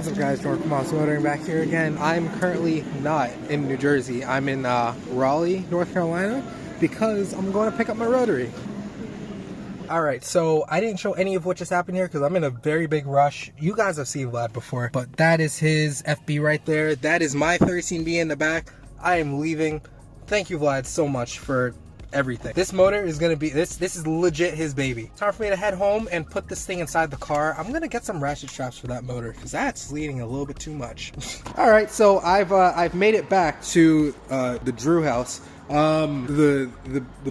What's up guys, North Motoring back here again. I'm currently not in New Jersey. I'm in Raleigh, North Carolina, because I'm going to pick up my Rotary. Alright, so I didn't show any of what just happened here because I'm in a very big rush. You guys have seen Vlad before, but that is his FB right there. That is my 13B in the back. I am leaving. Thank you Vlad so much for everything. This motor is gonna be, this is legit his baby. Time for me to head home and put this thing inside the car. I'm gonna get some ratchet straps for that motor because that's leaning a little bit too much. All right, so I've made it back to the Drew house, the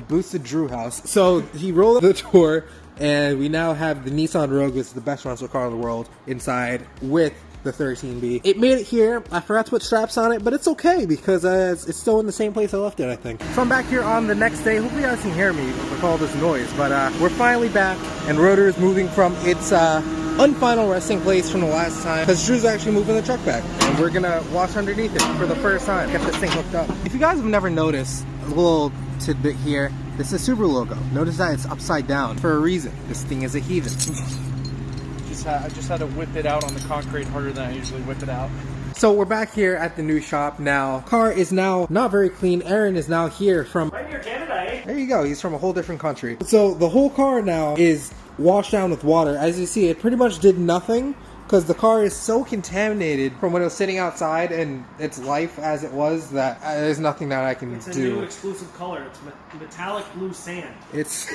boosted Drew house. So he rolled the door, and we now have the Nissan Rogue, which is the best rental car in the world, inside with the 13B. It made it here. I forgot to put straps on it, but it's okay because it's still in the same place I left it, I think. So I'm back here on the next day. Hopefully you guys can hear me with all this noise, but we're finally back, and Rotary is moving from its unfinal resting place from the last time, because Drew's actually moving the truck back, and we're gonna wash underneath it for the first time. Get this thing hooked up. If you guys have never noticed, a little tidbit here, this is Subaru logo. Notice that it's upside down for a reason. This thing is a heathen. I just had to whip it out on the concrete harder than I usually whip it out. So we're back here at the new shop now. Car is now not very clean. Aaron is now here from right near Canada, eh? There you go. He's from a whole different country. So the whole car now is washed down with water. As you see, it pretty much did nothing because the car is so contaminated from when it was sitting outside and its life as it was that there's nothing that I can do. It's a new exclusive color. It's metallic blue sand. It's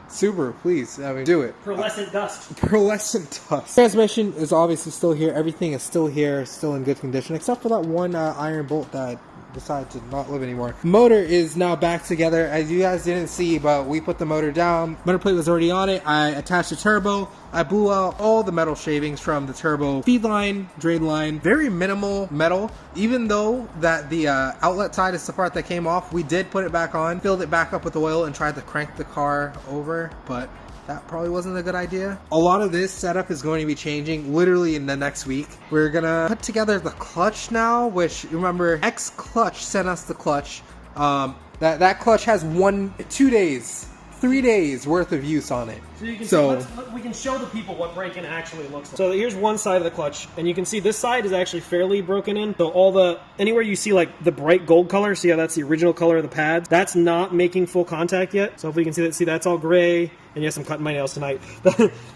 Subaru, please. I mean, do it. Pearlescent dust. Pearlescent dust. Transmission is obviously still here. Everything is still here, still in good condition, except for that one iron bolt that decided to not live anymore. Motor is now back together. As you guys didn't see, but we put the motor down. Motor plate was already on it. I attached the turbo. I blew out all the metal shavings from the turbo feed line, drain line. Very minimal metal. Even though that the outlet side is the part that came off, we did put it back on, filled it back up with oil, and tried to crank the car over, but that probably wasn't a good idea. A lot of this setup is going to be changing literally in the next week. We're gonna put together the clutch now, which remember X Clutch sent us the clutch. That clutch has 3 days worth of use on it. So you can we can show the people what break-in actually looks like. So here's one side of the clutch, and you can see this side is actually fairly broken in. So anywhere you see like the bright gold color, see how that's the original color of the pads? That's not making full contact yet. So if we can see that, that's all gray. And yes, I'm cutting my nails tonight.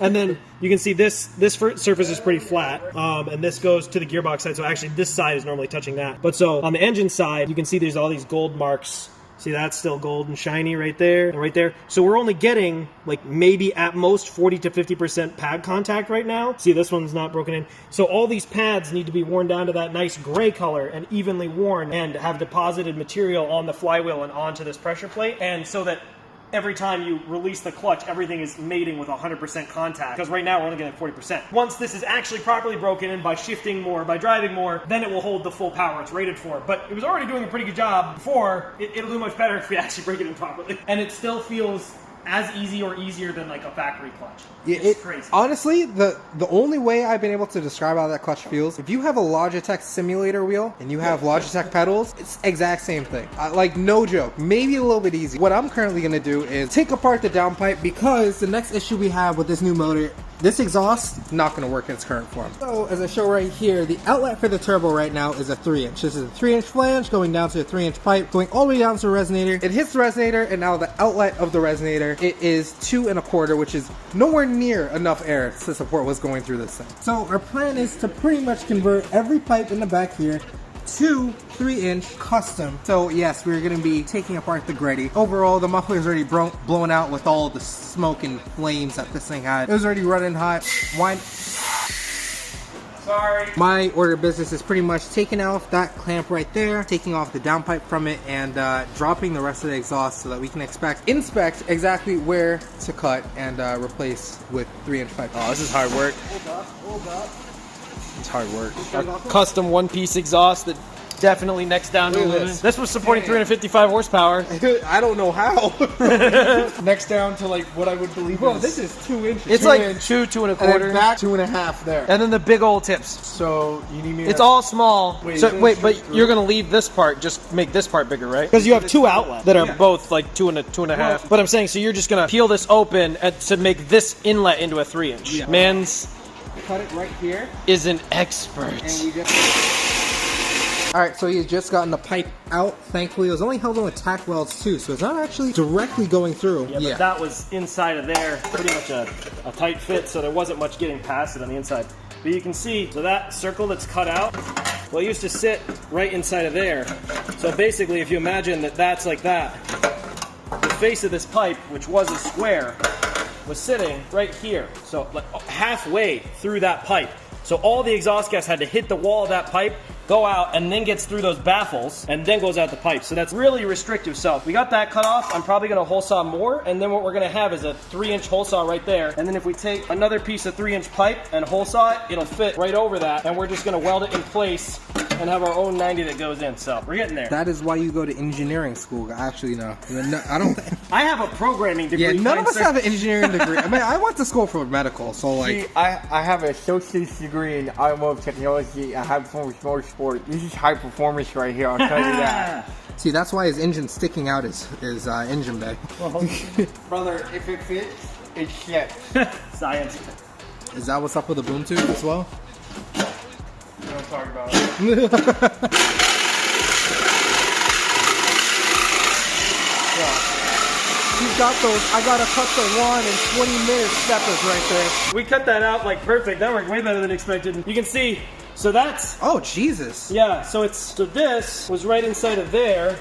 And then you can see this surface is pretty flat, and this goes to the gearbox side. So actually this side is normally touching that. But so on the engine side, you can see there's all these gold marks. See, that's still gold and shiny right there and right there. So we're only getting like maybe at most 40 to 50% pad contact right now. See, this one's not broken in. So all these pads need to be worn down to that nice gray color and evenly worn and have deposited material on the flywheel and onto this pressure plate. And so that every time you release the clutch, everything is mating with 100% contact. Because right now we're only getting 40%. Once this is actually properly broken in by shifting more, by driving more, then it will hold the full power it's rated for. But it was already doing a pretty good job before. It'll do much better if we actually break it in properly. And it still feels as easy or easier than like a factory clutch. Yeah, it's crazy. Honestly, the only way I've been able to describe how that clutch feels, if you have a Logitech simulator wheel and you have Logitech pedals, it's exact same thing. Like, no joke. Maybe a little bit easy. What I'm currently going to do is take apart the downpipe, because the next issue we have with this new motor, this exhaust, not going to work in its current form. So, as I show right here, the outlet for the turbo right now is a 3-inch. This is a 3-inch flange going down to a 3-inch pipe, going all the way down to the resonator. It hits the resonator, and now the outlet of the resonator, it is 2 1/4, which is nowhere near enough air to support what's going through this thing. So our plan is to pretty much convert every pipe in the back here to 3-inch custom. So yes, we're going to be taking apart the Greddy. Overall, the muffler is already blown out with all the smoke and flames that this thing had. It was already running hot. Sorry. My order of business is pretty much taking off that clamp right there, taking off the downpipe from it, and dropping the rest of the exhaust so that we can inspect exactly where to cut and replace with 3-inch pipe. Oh, this is hard work. Hold up. It's hard work. A custom one-piece exhaust that definitely necks down to aluminum. This was supporting 355 horsepower. I don't know how. Next down to like what I would believe. Bro, this is 2 inches. It's like 2 1/4. And then back 2 1/2 there. And then the big old tips. So you need me to... It's all small. Wait, but you're going to leave this part, just make this part bigger, right? Because you have two outlets that are both like 2 1/2. But I'm saying, so you're just going to peel this open to make this inlet into a 3-inch. Yeah. Man's cut it right here. Is an expert. And we just... Alright, so he's just gotten the pipe out. Thankfully, it was only held on with tack welds too, so it's not actually directly going through. Yeah, but that was inside of there, pretty much a tight fit, so there wasn't much getting past it on the inside. But you can see, so that circle that's cut out, well, it used to sit right inside of there. So basically, if you imagine that that's like that, the face of this pipe, which was a square, was sitting right here. So like halfway through that pipe. So all the exhaust gas had to hit the wall of that pipe, go out, and then gets through those baffles, and then goes out the pipe. So that's really restrictive. So we got that cut off. I'm probably gonna hole saw more, and then what we're gonna have is a 3-inch hole saw right there. And then if we take another piece of 3-inch pipe and hole saw it, it'll fit right over that, and we're just gonna weld it in place and have our own 90 that goes in. So we're getting there. That is why you go to engineering school. Actually, no, I don't. I have a programming degree. Yeah, none of us have an engineering degree. I mean, I went to school for medical, so like. See, I have an associate's degree in automotive technology and high performance motorsport. This is high performance right here, I'll tell you that. See, that's why his engine sticking out is engine bay. Brother, if it fits, it ships. Science. Is that what's up with the boom tube as well? Don't talk about it. He's got those, I gotta cut the 1 and 20-minute steppers right there. We cut that out like perfect. That worked way better than expected. You can see, so that's, Oh, Jesus. yeah, so this was right inside of there,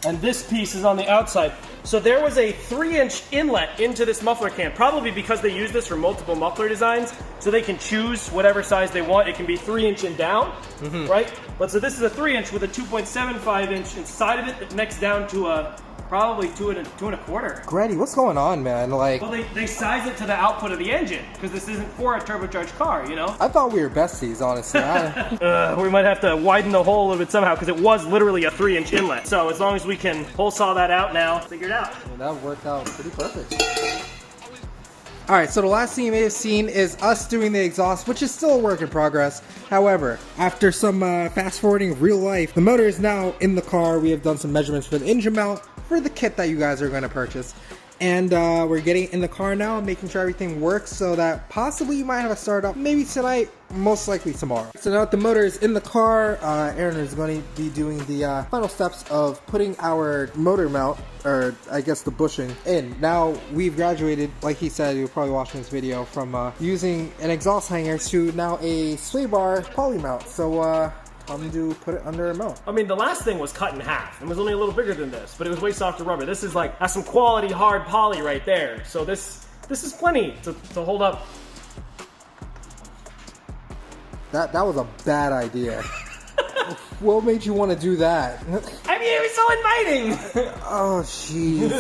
and this piece is on the outside. So there was a 3-inch inlet into this muffler can, probably because they use this for multiple muffler designs, so they can choose whatever size they want. It can be 3-inch and down, right? But so this is a 3-inch with a 2.75-inch inside of it that necks down to a probably 2 1/4. Grady, what's going on, man? Like, Well, they size it to the output of the engine, because this isn't for a turbocharged car, you know? I thought we were besties, honestly. We might have to widen the hole a little bit somehow, because it was literally a 3-inch inlet. So as long as we can hole saw that out now, figure it out. That worked out pretty perfect. Alright, so the last thing you may have seen is us doing the exhaust, which is still a work in progress. However, after some fast forwarding of real life, the motor is now in the car. We have done some measurements for the engine mount for the kit that you guys are going to purchase. And we're getting in the car now, making sure everything works so that possibly you might have a start up maybe tonight, most likely tomorrow. So now that the motor is in the car, Aaron is going to be doing the final steps of putting our motor mount, or I guess the bushing, in. Now we've graduated, like he said, you're probably watching this video, from using an exhaust hanger to now a sway bar poly mount. So I'm to put it under a mount. I mean, the last thing was cut in half. It was only a little bigger than this, but it was way softer rubber. This is like, has some quality hard poly right there. So this is plenty to hold up. That was a bad idea. What made you want to do that? I mean, it was so inviting. Oh, jeez.